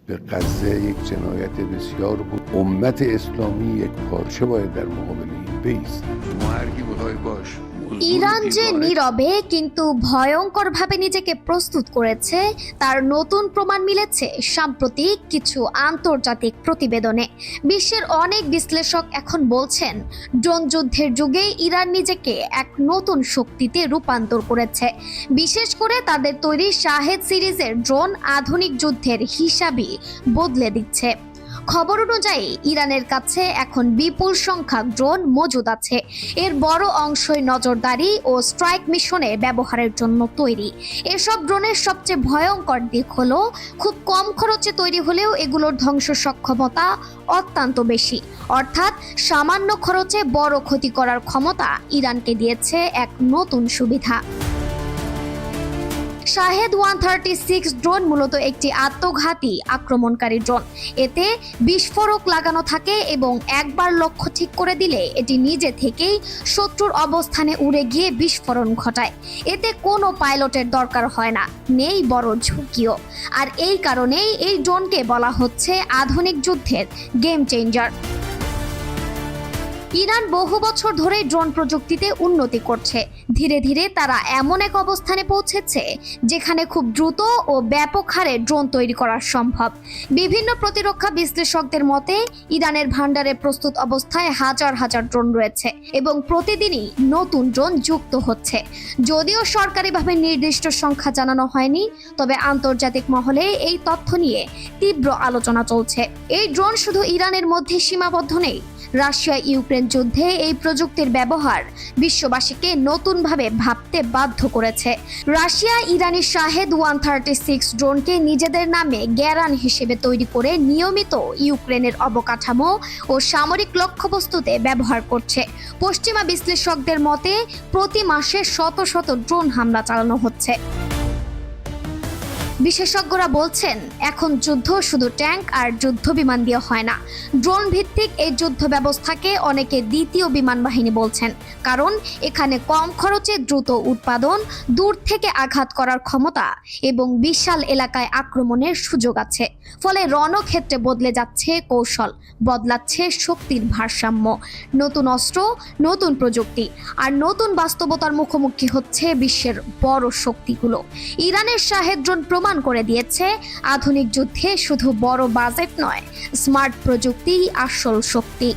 به غزه یک جنایت بسیار بود. امت اسلامی یک پارچه باید در مقابل این بایسته. ما هر کی بخوای باش। Iran যে নীরবে কিন্তু ভয়ঙ্করভাবে নিজেকে প্রস্তুত করেছে তার নতুন প্রমাণ মিলেছে সাম্প্রতিক কিছু আন্তর্জাতিক প্রতিবেদনে। বিশ্বের অনেক বিশ্লেষক এখন বলছেন ড্রোন যুদ্ধের যুগে ইরান নিজেকে এক নতুন শক্তিতে রূপান্তর করেছে। বিশেষ করে তাদের তৈরি শাহেদ সিরিজের ড্রোন আধুনিক যুদ্ধের হিসাবই বদলে দিচ্ছে। খবর অনুযায়ী ইরানের কাছে এখন বিপুল সংখ্যক ড্রোন মজুদ আছে। এর বড় অংশই নজরদারি ও স্ট্রাইক মিশনে ব্যবহারের জন্য তৈরি। এসব ড্রোনের সবচেয়ে ভয়ঙ্কর দিক হলো খুব কম খরচে তৈরি হলেও এগুলোর ধ্বংস সক্ষমতা অত্যন্ত বেশি, অর্থাৎ সামান্য খরচে বড় ক্ষতি করার ক্ষমতা ইরানকে দিয়েছে এক নতুন সুবিধা। শাহেদ 136 ড্রোন মূলত একটি আত্মঘাতী আক্রমণকারী ড্রোন। এতে বিস্ফোরক লাগানো থাকে এবং একবার লক্ষ্য ঠিক করে দিলে এটি নিজে থেকেই শত্রুর অবস্থানে উড়ে গিয়ে বিস্ফোরণ ঘটায়। এতে কোনো পাইলটের দরকার হয় না, নেই বড় ঝুঁকিও। আর এই কারণেই এই ড্রোনকে বলা হচ্ছে আধুনিক যুদ্ধের গেম চেঞ্জার। ইরান বহু বছর ধরে ড্রোন প্রযুক্তিতে উন্নতি করছে। ধীরে ধীরে তারা এমন এক অবস্থানে পৌঁছেছে যেখানে খুব দ্রুত ও ব্যাপক হারে ড্রোন তৈরি করা সম্ভব। বিভিন্ন প্রতিরক্ষা বিশ্লেষকদের মতে ইরানের ভান্ডারে প্রস্তুত অবস্থায় হাজার হাজার ড্রোন রয়েছে এবং প্রতিদিনই নতুন ড্রোন যুক্ত হচ্ছে। যদিও সরকারিভাবে নির্দিষ্ট সংখ্যা জানানো হয়নি, তবে আন্তর্জাতিক মহলে এই তথ্য নিয়ে তীব্র আলোচনা চলছে। এই ড্রোন শুধু ইরানের মধ্যে সীমাবদ্ধ নেই। রাশিয়া ইউক্রেন যুদ্ধে এই প্রযুক্তির ব্যবহার বিশ্ববাসীকে নতুনভাবে ভাবতে বাধ্য করেছে। রাশিয়া ইরানি শাহেদ 136 ড্রোনকে নিজেদের নামে গ্যারান হিসেবে তৈরি করে নিয়মিত ইউক্রেনের অবকাঠামো ও সামরিক লক্ষ্যবস্তুতে ব্যবহার করছে। পশ্চিমা বিশ্লেষকদের মতে প্রতি মাসে শত শত ড্রোন হামলা চালানো হচ্ছে। বিশেষজ্ঞরা বলছেন এখন যুদ্ধ শুধু ট্যাঙ্ক আর যুদ্ধ বিমান দিয়ে হয় না। ড্রোন ভিত্তিক এই যুদ্ধ ব্যবস্থাকে অনেকে দ্বিতীয় বিমান বাহিনী বলছেন, কারণ এখানে কম খরচে দ্রুত উৎপাদন, দূর থেকে আঘাত করার ক্ষমতা এবং বিশাল এলাকায় আক্রমণের সুযোগ আছে। ফলে রণক্ষেত্রে বদলে যাচ্ছে কৌশল, বদলাচ্ছে শক্তির ভারসাম্য। নতুন অস্ত্র, নতুন প্রযুক্তি আর নতুন বাস্তবতার মুখোমুখি হচ্ছে বিশ্বের বড় শক্তিগুলো। ইরানের শাহেদ ড্রোন প্রমাণ করে দিয়েছে আধুনিক যুদ্ধে শুধু বড় বাজেট নয়, স্মার্ট প্রযুক্তি আসল শক্তি।